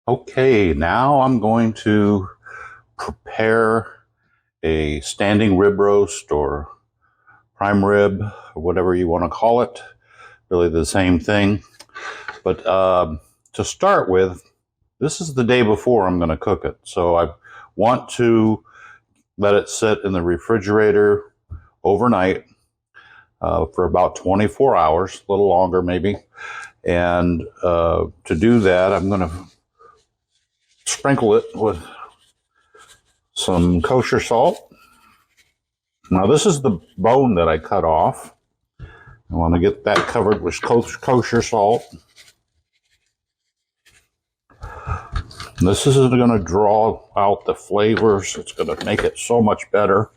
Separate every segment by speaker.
Speaker 1: Okay, now I'm going to prepare a standing rib roast or prime rib or whatever you want to call it. Really the same thing. But to start with, this is the day before I'm going to cook it. So I want to let it sit in the refrigerator overnight for about 24 hours, a little longer maybe. And to do that, I'm going to sprinkle it with some kosher salt. Now, this is the bone that I cut off. I want to get that covered with kosher salt. This is going to draw out the flavors. It's going to make it so much better.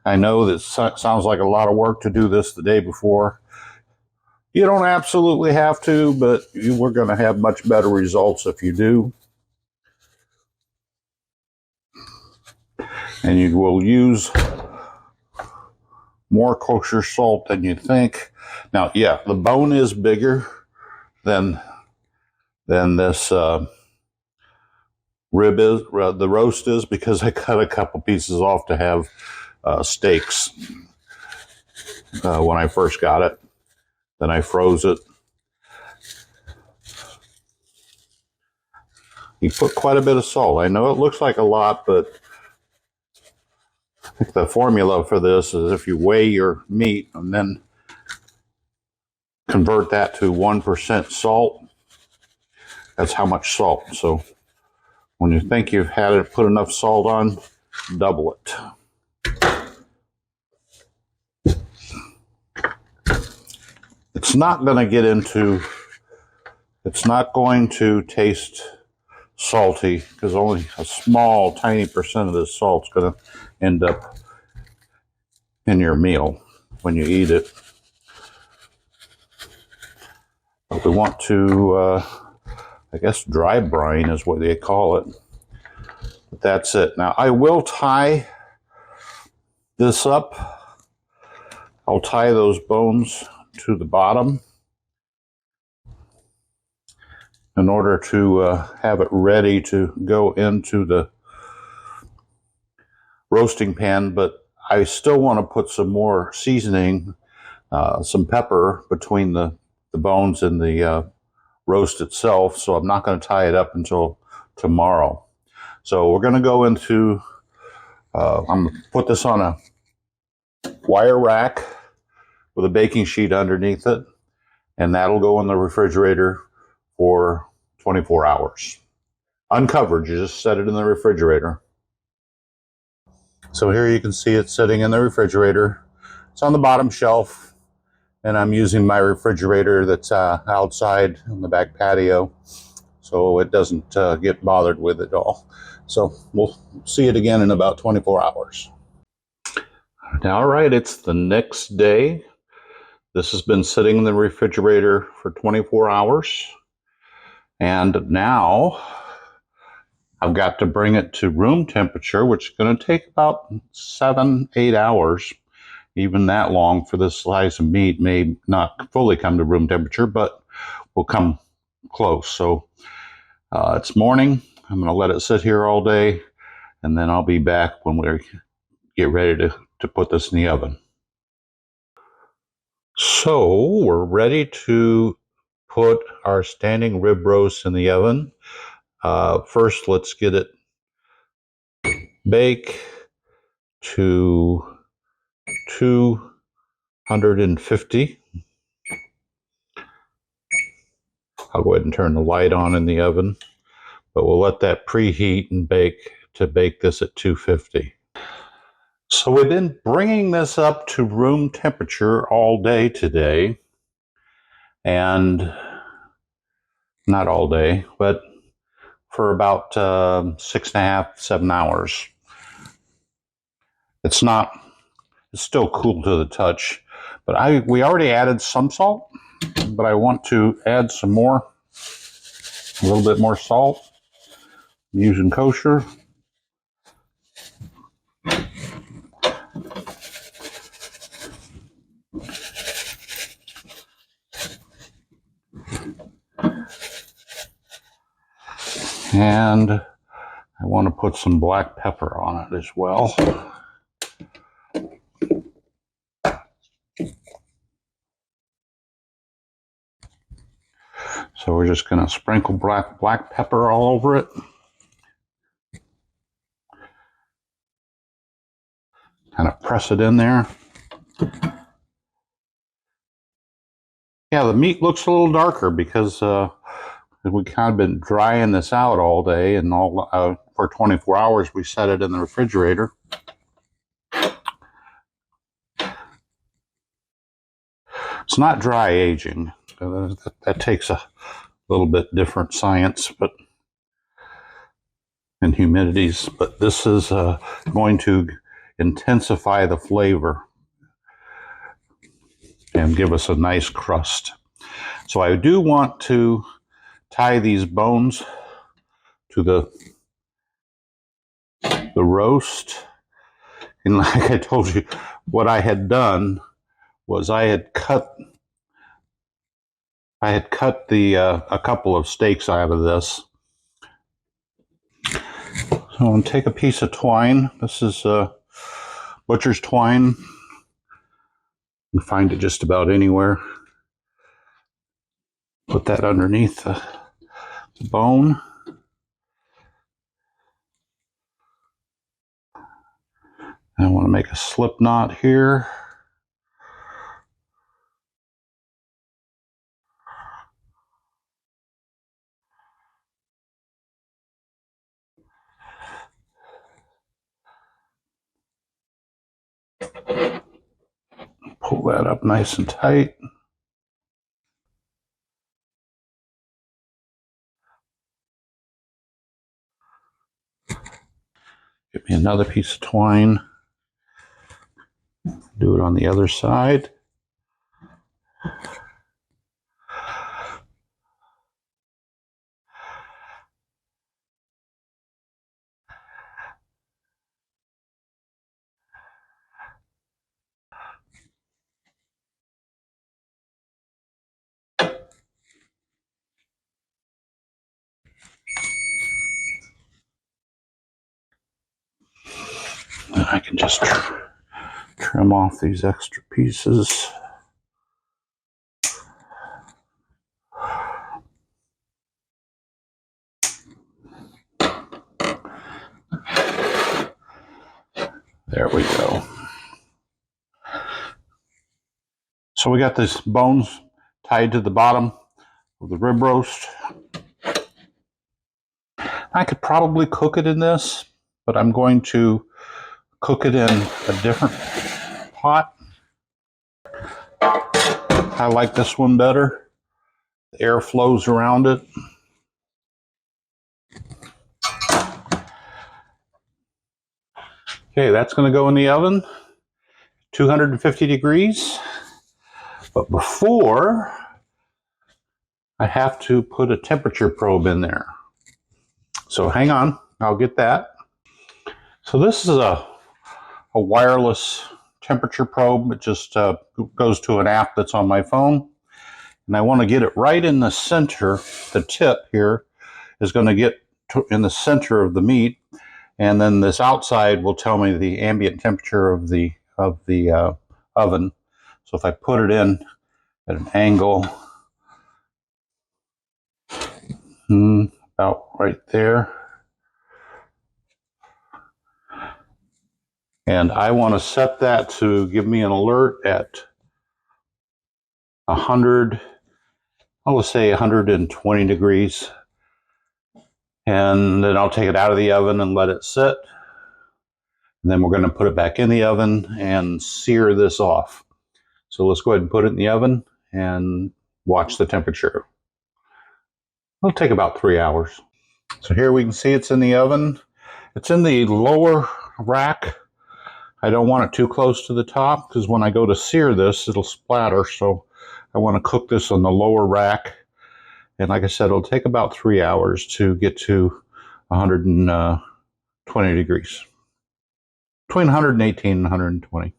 Speaker 1: I know that sounds like a lot of work to do this the day before. You don't absolutely have to, but we're going to have much better results if you do. And you will use more kosher salt than you think. Now, yeah, the bone is bigger than this rib is, the roast is, because I cut a couple pieces off to have steaks when I first got it. Then I froze it. You put quite a bit of salt. I know it looks like a lot, but I think the formula for this is if you weigh your meat and then convert that to 1% salt, that's how much salt. So when you think you've had it, put enough salt on, double it. It's not going to taste salty because only a small, tiny percent of this salt's going to end up in your meal when you eat it. But we want to, I guess, dry brine is what they call it. But that's it. Now, I will tie this up. I'll tie those bones to the bottom in order to have it ready to go into the roasting pan, but I still want to put some more seasoning, some pepper between the bones and the roast itself, so I'm not going to tie it up until tomorrow. So we're going to go into, I'm going to put this on a wire rack with a baking sheet underneath it, and that'll go in the refrigerator for 24 hours. Uncovered, you just set it in the refrigerator. So here you can see it sitting in the refrigerator. It's on the bottom shelf, and I'm using my refrigerator that's outside on the back patio, so it doesn't get bothered with it all. So we'll see it again in about 24 hours. All right, it's the next day. This has been sitting in the refrigerator for 24 hours. And now I've got to bring it to room temperature, which is going to take about 7-8 hours. Even that long for this slice of meat may not fully come to room temperature, but will come close. So it's morning. I'm going to let it sit here all day, and then I'll be back when we get ready to put this in the oven. So we're ready to put our standing rib roast in the oven. First, let's get it bake to 250. I'll go ahead and turn the light on in the oven, but we'll let that preheat and bake this at 250. So we've been bringing this up to room temperature all day today, and not all day, but for about 6.5, 7 hours. It's still cool to the touch, but we already added some salt, but I want to add some more, a little bit more salt. I'm using kosher. And I want to put some black pepper on it as well. So we're just going to sprinkle black pepper all over it. Kind of press it in there. Yeah, the meat looks a little darker because we kind of been drying this out all day, and for 24 hours we set it in the refrigerator. It's not dry aging. That takes a little bit different science, but and humidities. But this is going to intensify the flavor and give us a nice crust. So I do want to tie these bones to the roast. And like I told you, what I had done was I had cut a couple of steaks out of this. So I'm going to take a piece of twine. This is butcher's twine. You can find it just about anywhere. Put that underneath the bone. I want to make a slip knot here. Pull that up nice and tight. Get me another piece of twine. Do it on the other side. And I can just trim off these extra pieces. There we go. So we got these bones tied to the bottom of the rib roast. I could probably cook it in this, but I'm going to cook it in a different pot. I like this one better. The air flows around it. Okay, that's going to go in the oven, 250 degrees. But before, I have to put a temperature probe in there. So hang on, I'll get that. So this is a wireless temperature probe. It just goes to an app that's on my phone. And I want to get it right in the center. The tip here is going to get in the center of the meat. And then this outside will tell me the ambient temperature of the oven. So if I put it in at an angle, about right there. And I want to set that to give me an alert at 100, let's say 120 degrees. And then I'll take it out of the oven and let it sit. And then we're going to put it back in the oven and sear this off. So let's go ahead and put it in the oven and watch the temperature. It'll take about 3 hours. So here we can see it's in the oven. It's in the lower rack. I don't want it too close to the top because when I go to sear this, it'll splatter. So I want to cook this on the lower rack. And like I said, it'll take about 3 hours to get to 120 degrees. Between 118 and 120.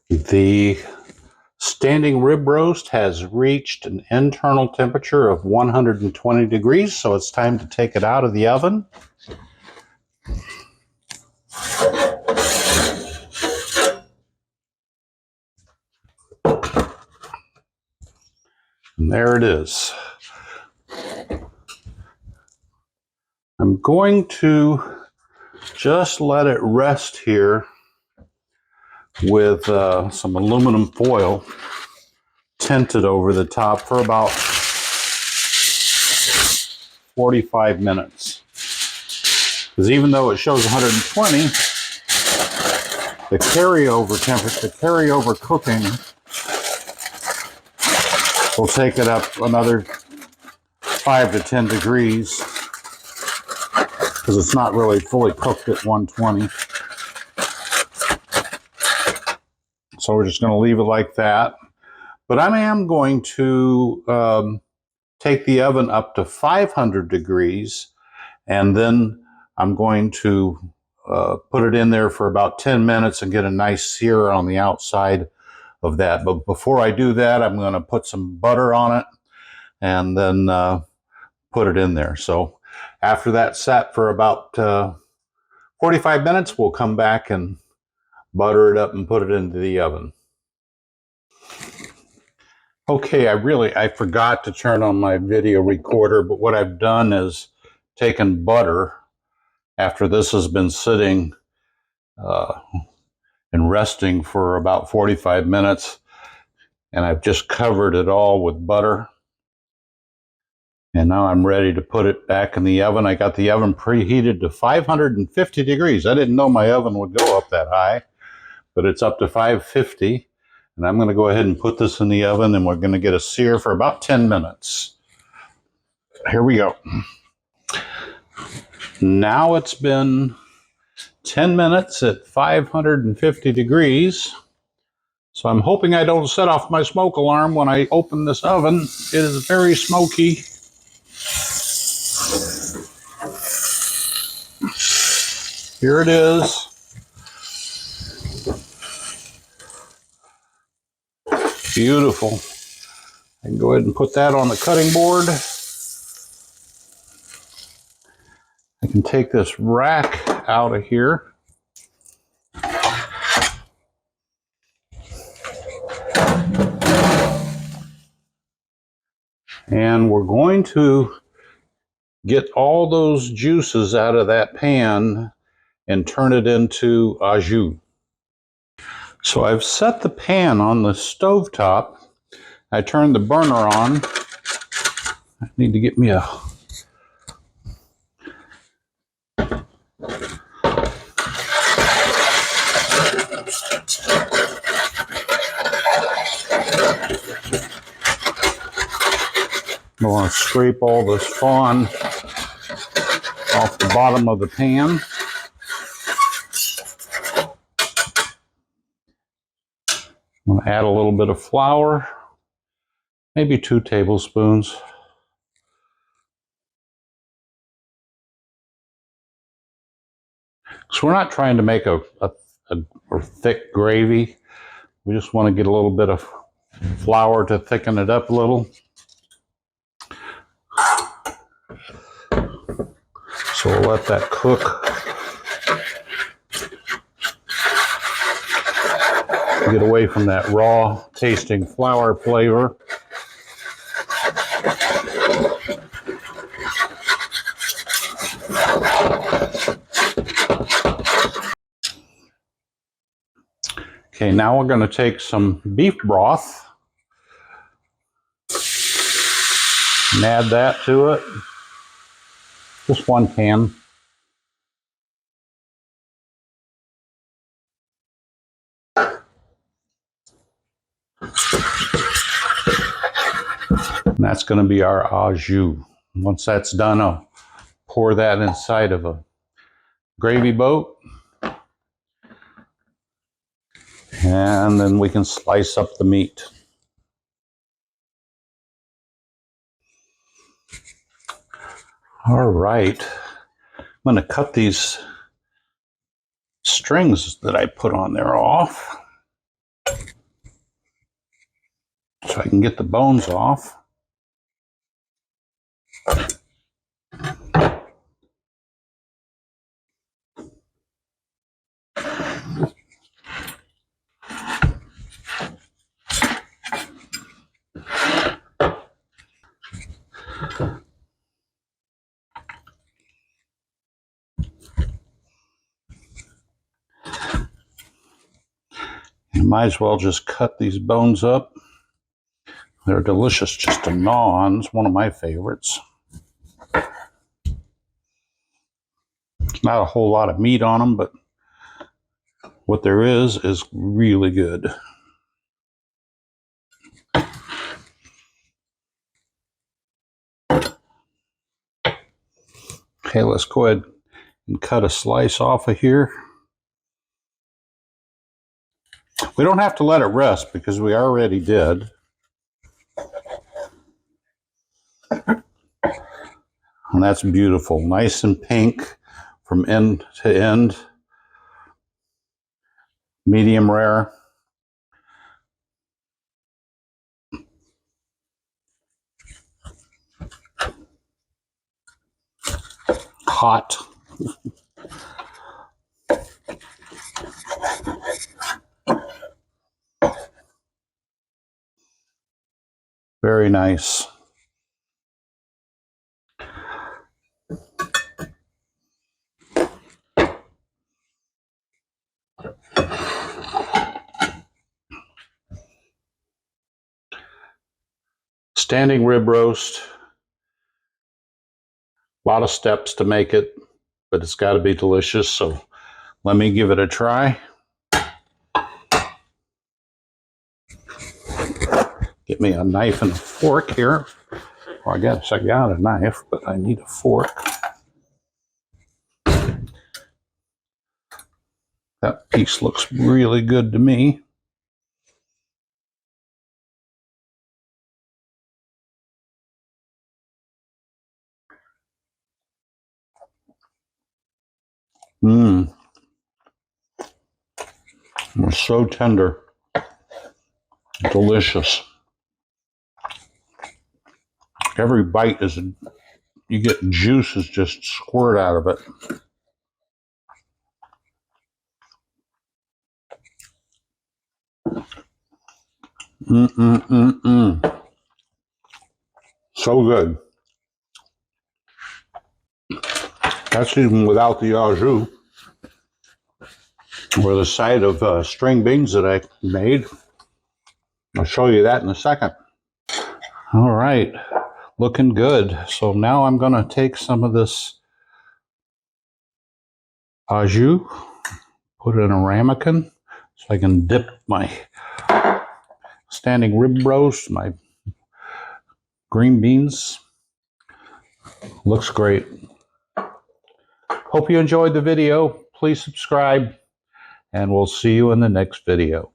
Speaker 1: The Standing rib roast has reached an internal temperature of 120 degrees, so it's time to take it out of the oven. And there it is. I'm going to just let it rest here with some aluminum foil tinted over the top for about 45 minutes. Because even though it shows 120, the carryover temperature, the carryover cooking will take it up another 5 to 10 degrees because it's not really fully cooked at 120. So we're just going to leave it like that. But I am going to take the oven up to 500 degrees, and then I'm going to put it in there for about 10 minutes and get a nice sear on the outside of that. But before I do that, I'm going to put some butter on it and then put it in there. So after that sat for about 45 minutes, we'll come back and butter it up and put it into the oven. Okay, I forgot to turn on my video recorder, but what I've done is taken butter after this has been sitting and resting for about 45 minutes, and I've just covered it all with butter. And now I'm ready to put it back in the oven. I got the oven preheated to 550 degrees. I didn't know my oven would go up that high, but it's up to 550. And I'm going to go ahead and put this in the oven, and we're going to get a sear for about 10 minutes. Here we go. Now it's been 10 minutes at 550 degrees. So I'm hoping I don't set off my smoke alarm when I open this oven. It is very smoky. Here it is. Beautiful. I can go ahead and put that on the cutting board. I can take this rack out of here. And we're going to get all those juices out of that pan and turn it into au jus. So I've set the pan on the stovetop. I turned the burner on. I need to get me a... I want to scrape all this fond off the bottom of the pan. I'm going to add a little bit of flour, maybe 2 tablespoons. So we're not trying to make a thick gravy. We just want to get a little bit of flour to thicken it up a little. So we'll let that cook. Get away from that raw tasting flour flavor. Okay, now we're going to take some beef broth and add that to it. Just 1 can. And that's going to be our au jus. Once that's done, I'll pour that inside of a gravy boat. And then we can slice up the meat. All right. I'm going to cut these strings that I put on there off. so I can get the bones off. You might as well just cut these bones up. They're delicious just to gnaw on. It's one of my favorites. Not a whole lot of meat on them, but what there is really good. Okay, let's go ahead and cut a slice off of here. We don't have to let it rest because we already did. And that's beautiful, nice and pink from end to end. Medium rare. Hot. Very nice. Standing rib roast. A lot of steps to make it, but it's got to be delicious. So let me give it a try. Get me a knife and a fork here. Well, I guess I got a knife, but I need a fork. That piece looks really good to me. Mmm. It's so tender. Delicious. Every bite is, you get juices just squirt out of it. So good. That's even without the au jus or the side of string beans that I made. I'll show you that in a second. All right, looking good. So now I'm going to take some of this au jus, put it in a ramekin so I can dip my standing rib roast, my green beans. Looks great. Hope you enjoyed the video. Please subscribe, and we'll see you in the next video.